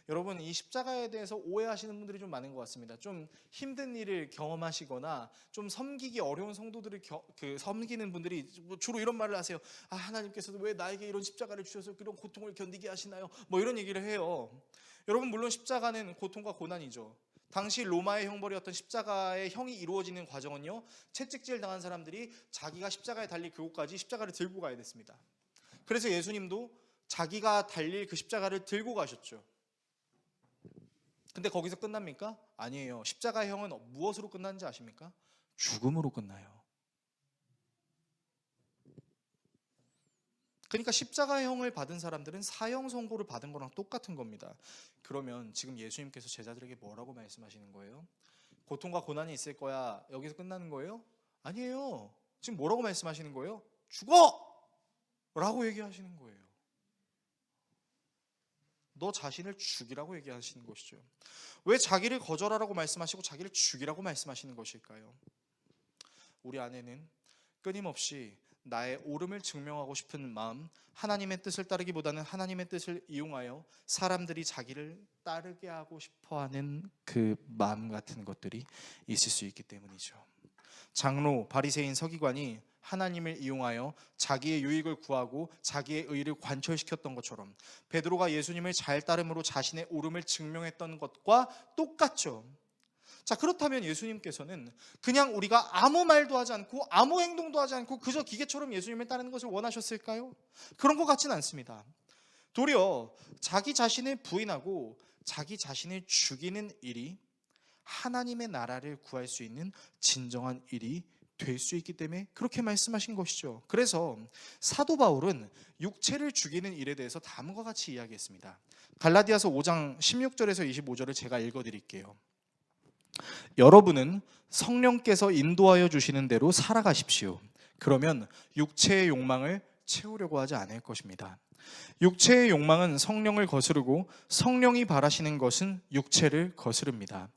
여러분, 이 십자가에 대해서 오해하시는 분들이 좀 많은 것 같습니다. 좀 힘든 일을 경험하시거나 좀 섬기기 어려운 성도들을 섬기는 분들이 주로 이런 말을 하세요. 아, 하나님께서도 왜 나에게 이런 십자가를 주셔서 그런 고통을 견디게 하시나요? 뭐 이런 얘기를 해요. 여러분, 물론 십자가는 고통과 고난이죠. 당시 로마의 형벌이었던 십자가의 형이 이루어지는 과정은요, 채찍질 당한 사람들이 자기가 십자가에 달릴 그곳까지 십자가를 들고 가야 됐습니다. 그래서 예수님도 자기가 달릴 그 십자가를 들고 가셨죠. 근데 거기서 끝납니까? 아니에요. 십자가의 형은 무엇으로 끝나는지 아십니까? 죽음으로 끝나요. 그러니까 십자가의 형을 받은 사람들은 사형 선고를 받은 거랑 똑같은 겁니다. 그러면 지금 예수님께서 제자들에게 뭐라고 말씀하시는 거예요? 고통과 고난이 있을 거야, 여기서 끝나는 거예요? 아니에요. 지금 뭐라고 말씀하시는 거예요? 죽어! 라고 얘기하시는 거예요. 너 자신을 죽이라고 얘기하시는 것이죠. 왜 자기를 거절하라고 말씀하시고 자기를 죽이라고 말씀하시는 것일까요? 우리 안에는 끊임없이 나의 옳음을 증명하고 싶은 마음, 하나님의 뜻을 따르기보다는 하나님의 뜻을 이용하여 사람들이 자기를 따르게 하고 싶어하는 그 마음 같은 것들이 있을 수 있기 때문이죠. 장로, 바리새인, 서기관이 하나님을 이용하여 자기의 유익을 구하고 자기의 의를 관철시켰던 것처럼 베드로가 예수님을 잘 따름으로 자신의 옳음을 증명했던 것과 똑같죠. 자, 그렇다면 예수님께서는 그냥 우리가 아무 말도 하지 않고 아무 행동도 하지 않고 그저 기계처럼 예수님을 따르는 것을 원하셨을까요? 그런 것 같지는 않습니다. 도리어 자기 자신을 부인하고 자기 자신을 죽이는 일이 하나님의 나라를 구할 수 있는 진정한 일이 될 수 있기 때문에 그렇게 말씀하신 것이죠. 그래서 사도 바울은 육체를 죽이는 일에 대해서 다음과 같이 이야기했습니다. 갈라디아서 5장 16절에서 25절을 제가 읽어드릴게요. 여러분은 성령께서 인도하여 주시는 대로 살아가십시오. 그러면 육체의 욕망을 채우려고 하지 않을 것입니다. 육체의 욕망은 성령을 거스르고 성령이 바라시는 것은 육체를 거스릅니다.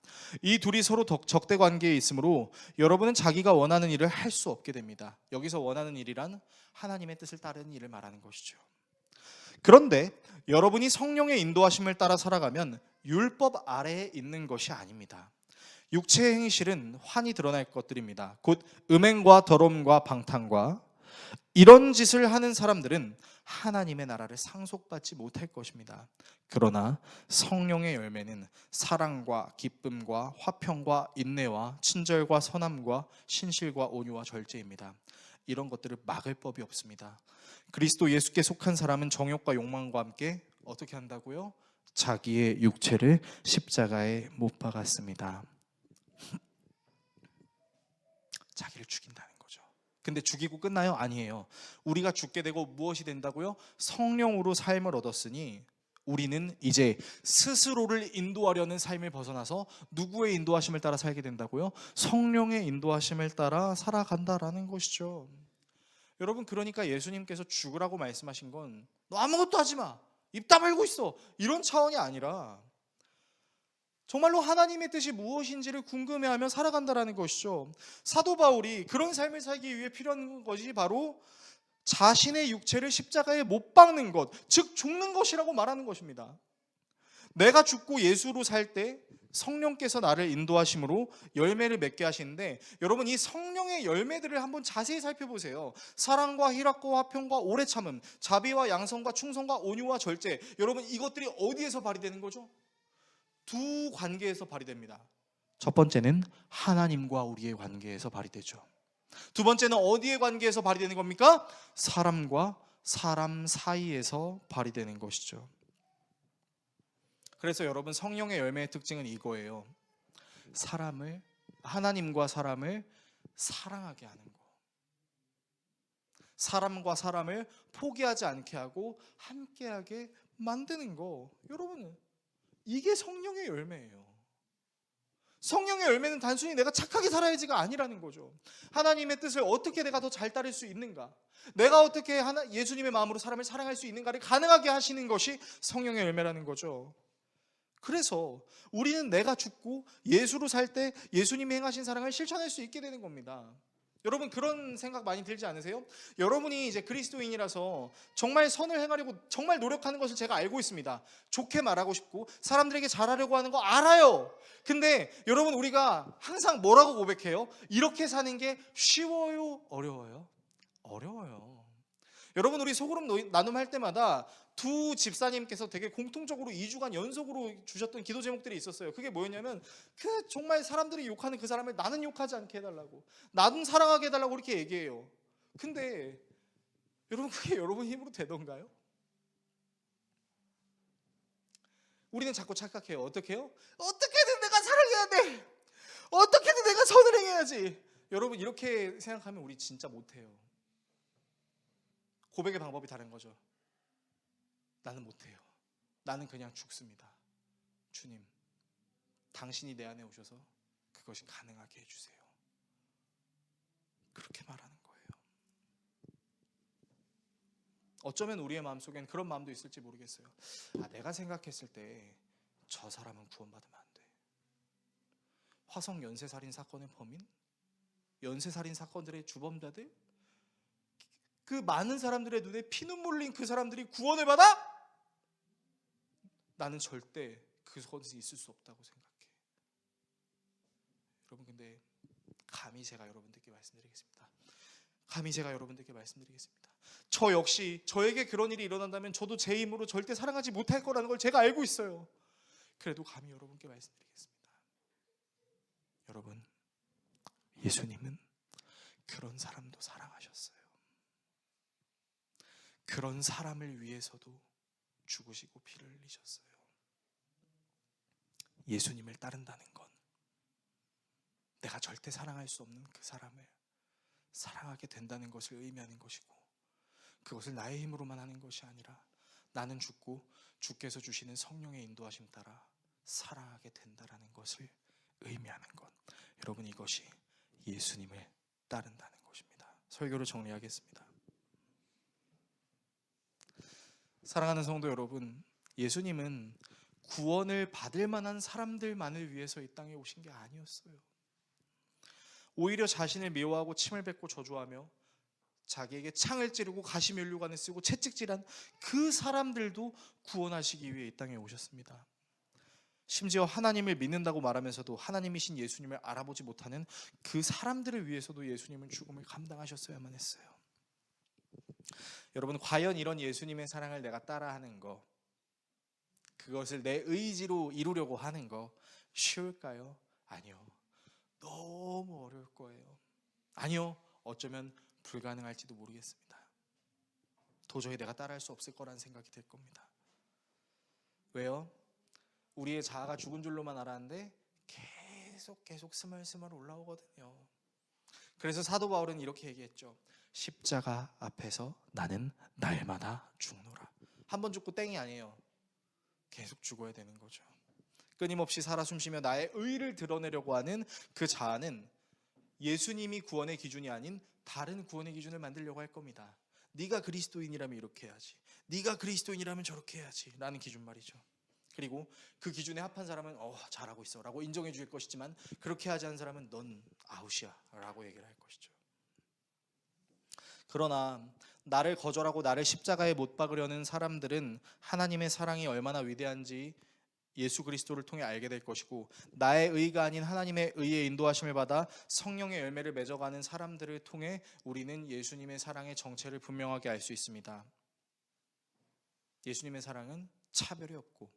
이 둘이 서로 적대 관계에 있으므로 여러분은 자기가 원하는 일을 할 수 없게 됩니다. 여기서 원하는 일이란 하나님의 뜻을 따르는 일을 말하는 것이죠. 그런데 여러분이 성령의 인도하심을 따라 살아가면 율법 아래에 있는 것이 아닙니다. 육체의 행실은 환히 드러날 것들입니다. 곧 음행과 더러움과 방탕과 이런 짓을 하는 사람들은 하나님의 나라를 상속받지 못할 것입니다. 그러나 성령의 열매는 사랑과 기쁨과 화평과 인내와 친절과 선함과 신실과 온유와 절제입니다. 이런 것들을 막을 법이 없습니다. 그리스도 예수께 속한 사람은 정욕과 욕망과 함께 어떻게 한다고요? 자기의 육체를 십자가에 못 박았습니다. 자기를 죽인다는 거죠. 근데 죽이고 끝나요? 아니에요. 우리가 죽게 되고 무엇이 된다고요? 성령으로 삶을 얻었으니 우리는 이제 스스로를 인도하려는 삶을 벗어나서 누구의 인도하심을 따라 살게 된다고요? 성령의 인도하심을 따라 살아간다라는 것이죠. 여러분, 그러니까 예수님께서 죽으라고 말씀하신 건 너 아무것도 하지 마, 입 다물고 있어, 이런 차원이 아니라 정말로 하나님의 뜻이 무엇인지를 궁금해하며 살아간다라는 것이죠. 사도 바울이 그런 삶을 살기 위해 필요한 것이 바로 자신의 육체를 십자가에 못 박는 것, 즉 죽는 것이라고 말하는 것입니다. 내가 죽고 예수로 살 때 성령께서 나를 인도하심으로 열매를 맺게 하시는데, 여러분, 이 성령의 열매들을 한번 자세히 살펴보세요. 사랑과 희락과 화평과 오래 참음, 자비와 양선과 충성과 온유와 절제. 여러분, 이것들이 어디에서 발휘되는 거죠? 두 관계에서 발휘됩니다. 첫 번째는 하나님과 우리의 관계에서 발휘되죠. 두 번째는 어디의 관계에서 발휘되는 겁니까? 사람과 사람 사이에서 발휘되는 것이죠. 그래서 여러분, 성령의 열매의 특징은 이거예요. 하나님과 사람을 사랑하게 하는 거. 사람과 사람을 포기하지 않게 하고 함께하게 만드는 거. 여러분, 이게 성령의 열매예요. 성령의 열매는 단순히 내가 착하게 살아야지가 아니라는 거죠. 하나님의 뜻을 어떻게 내가 더 잘 따를 수 있는가, 내가 어떻게 예수님의 마음으로 사람을 사랑할 수 있는가를 가능하게 하시는 것이 성령의 열매라는 거죠. 그래서 우리는 내가 죽고 예수로 살 때 예수님이 행하신 사랑을 실천할 수 있게 되는 겁니다. 여러분, 그런 생각 많이 들지 않으세요? 여러분이 이제 그리스도인이라서 정말 선을 행하려고 정말 노력하는 것을 제가 알고 있습니다. 좋게 말하고 싶고 사람들에게 잘하려고 하는 거 알아요. 근데 여러분, 우리가 항상 뭐라고 고백해요? 이렇게 사는 게 쉬워요? 어려워요? 어려워요. 여러분, 우리 소그룹 나눔할 때마다 두 집사님께서 되게 공통적으로 2주간 연속으로 주셨던 기도 제목들이 있었어요. 그게 뭐였냐면, 정말 사람들이 욕하는 그 사람을 나는 욕하지 않게 해달라고, 나는 사랑하게 해달라고 이렇게 얘기해요. 근데 여러분, 그게 여러분 힘으로 되던가요? 우리는 자꾸 착각해요. 어떻게 해요? 어떻게든 내가 사랑해야 돼, 어떻게든 내가 선을 행해야지. 여러분, 이렇게 생각하면 우리 진짜 못해요. 고백의 방법이 다른 거죠. 나는 못해요. 나는 그냥 죽습니다. 주님, 당신이 내 안에 오셔서 그것이 가능하게 해주세요. 그렇게 말하는 거예요. 어쩌면 우리의 마음속엔 그런 마음도 있을지 모르겠어요. 내가 생각했을 때 저 사람은 구원받으면 안 돼. 화성 연쇄살인 사건의 범인, 연쇄살인 사건들의 주범자들, 그 많은 사람들의 눈에 피눈물 흘린 그 사람들이 구원을 받아? 나는 절대 그것이 있을 수 없다고 생각해. 여러분, 근데 감히 제가 여러분들께 말씀드리겠습니다. 저 역시 저에게 그런 일이 일어난다면 저도 제 힘으로 절대 사랑하지 못할 거라는 걸 제가 알고 있어요. 그래도 감히 여러분께 말씀드리겠습니다. 여러분, 예수님은 그런 사람도 사랑하셨어요. 그런 사람을 위해서도 죽으시고 피를 흘리셨어요. 예수님을 따른다는 건 내가 절대 사랑할 수 없는 그 사람을 사랑하게 된다는 것을 의미하는 것이고, 그것을 나의 힘으로만 하는 것이 아니라 나는 죽고 주께서 주시는 성령의 인도하심 따라 살아가게 된다는 것을 의미하는 것. 여러분, 이것이 예수님을 따른다는 것입니다. 설교를 정리하겠습니다. 사랑하는 성도 여러분, 예수님은 구원을 받을 만한 사람들만을 위해서 이 땅에 오신 게 아니었어요. 오히려 자신을 미워하고 침을 뱉고 저주하며 자기에게 창을 찌르고 가시면류관을 쓰고 채찍질한 그 사람들도 구원하시기 위해 이 땅에 오셨습니다. 심지어 하나님을 믿는다고 말하면서도 하나님이신 예수님을 알아보지 못하는 그 사람들을 위해서도 예수님은 죽음을 감당하셨어야만 했어요. 여러분, 과연 이런 예수님의 사랑을 내가 따라하는 거, 그것을 내 의지로 이루려고 하는 거 쉬울까요? 아니요. 너무 어려울 거예요. 아니요. 어쩌면 불가능할지도 모르겠습니다. 도저히 내가 따라할 수 없을 거라는 생각이 들 겁니다. 왜요? 우리의 자아가 죽은 줄로만 알았는데 계속 스멀스멀 올라오거든요. 그래서 사도 바울은 이렇게 얘기했죠. 십자가 앞에서 나는 날마다 죽노라. 한 번 죽고 땡이 아니에요. 계속 죽어야 되는 거죠. 끊임없이 살아 숨쉬며 나의 의를 드러내려고 하는 그 자아는 예수님이 구원의 기준이 아닌 다른 구원의 기준을 만들려고 할 겁니다. 네가 그리스도인이라면 이렇게 해야지, 네가 그리스도인이라면 저렇게 해야지 라는 기준 말이죠. 그리고 그 기준에 합한 사람은 잘하고 있어 라고 인정해 줄 것이지만, 그렇게 하지 않은 사람은 넌 아웃이야 라고 얘기를 할 것이죠. 그러나 나를 거절하고 나를 십자가에 못 박으려는 사람들은 하나님의 사랑이 얼마나 위대한지 예수 그리스도를 통해 알게 될 것이고, 나의 의가 아닌 하나님의 의의 인도하심을 받아 성령의 열매를 맺어가는 사람들을 통해 우리는 예수님의 사랑의 정체를 분명하게 알 수 있습니다. 예수님의 사랑은 차별이 없고,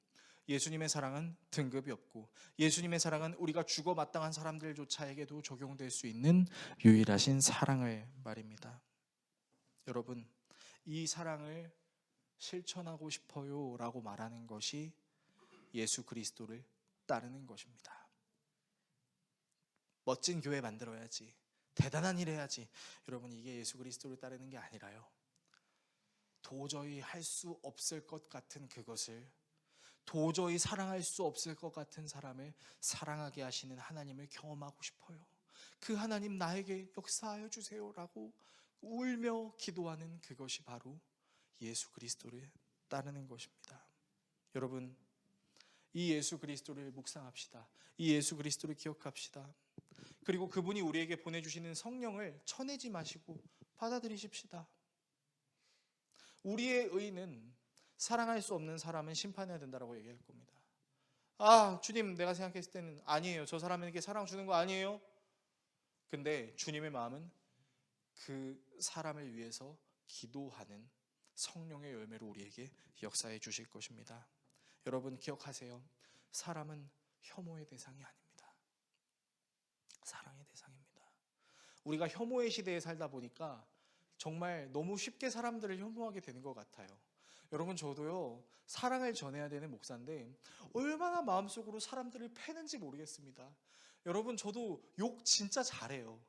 예수님의 사랑은 등급이 없고, 예수님의 사랑은 우리가 죽어 마땅한 사람들조차에게도 적용될 수 있는 유일하신 사랑을 말입니다. 여러분, 이 사랑을 실천하고 싶어요 라고 말하는 것이 예수 그리스도를 따르는 것입니다. 멋진 교회 만들어야지, 대단한 일 해야지. 여러분, 이게 예수 그리스도를 따르는 게 아니라요, 도저히 할 수 없을 것 같은 그것을, 도저히 사랑할 수 없을 것 같은 사람을 사랑하게 하시는 하나님을 경험하고 싶어요. 그 하나님 나에게 역사하여 주세요 라고 울며 기도하는 그것이 바로 예수 그리스도를 따르는 것입니다. 여러분, 이 예수 그리스도를 묵상합시다. 이 예수 그리스도를 기억합시다. 그리고 그분이 우리에게 보내주시는 성령을 쳐내지 마시고 받아들이십시다. 우리의 의는 사랑할 수 없는 사람은 심판해야 된다고 얘기할 겁니다. 주님, 내가 생각했을 때는 아니에요, 저 사람에게 사랑 주는 거 아니에요. 근데 주님의 마음은 그 사람을 위해서 기도하는 성령의 열매로 우리에게 역사해 주실 것입니다. 여러분, 기억하세요. 사람은 혐오의 대상이 아닙니다. 사랑의 대상입니다. 우리가 혐오의 시대에 살다 보니까 정말 너무 쉽게 사람들을 혐오하게 되는 것 같아요. 여러분, 저도요, 사랑을 전해야 되는 목사인데 얼마나 마음속으로 사람들을 패는지 모르겠습니다. 여러분, 저도 욕 진짜 잘해요.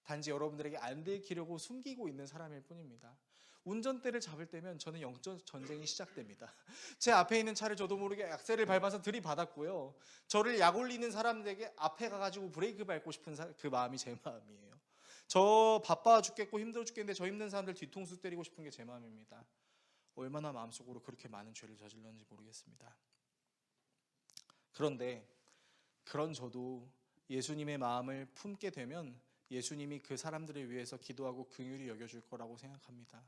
단지 여러분들에게 안 들키려고 숨기고 있는 사람일 뿐입니다. 운전대를 잡을 때면 저는 영적 전쟁이 시작됩니다. 제 앞에 있는 차를 저도 모르게 악셀을 밟아서 들이받았고요, 저를 약올리는 사람들에게 앞에 가가지고 브레이크 밟고 싶은 그 마음이 제 마음이에요. 저 바빠 죽겠고 힘들어 죽겠는데 저 힘든 사람들 뒤통수 때리고 싶은 게 제 마음입니다. 얼마나 마음속으로 그렇게 많은 죄를 저질렀는지 모르겠습니다. 그런데 그런 저도 예수님의 마음을 품게 되면 예수님이 그 사람들을 위해서 기도하고 긍휼히 여겨줄 거라고 생각합니다.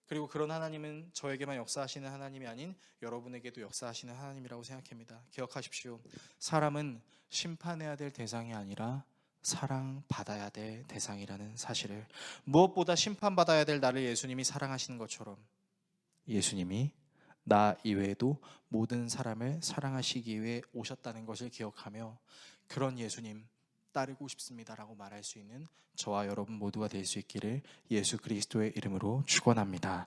그리고 그런 하나님은 저에게만 역사하시는 하나님이 아닌 여러분에게도 역사하시는 하나님이라고 생각합니다. 기억하십시오. 사람은 심판해야 될 대상이 아니라 사랑받아야 될 대상이라는 사실을, 무엇보다 심판받아야 될 나를 예수님이 사랑하시는 것처럼 예수님이 나 이외에도 모든 사람을 사랑하시기 위해 오셨다는 것을 기억하며 그런 예수님 따르고 싶습니다라고 말할 수 있는 저와 여러분 모두가 될 수 있기를 예수 그리스도의 이름으로 축원합니다.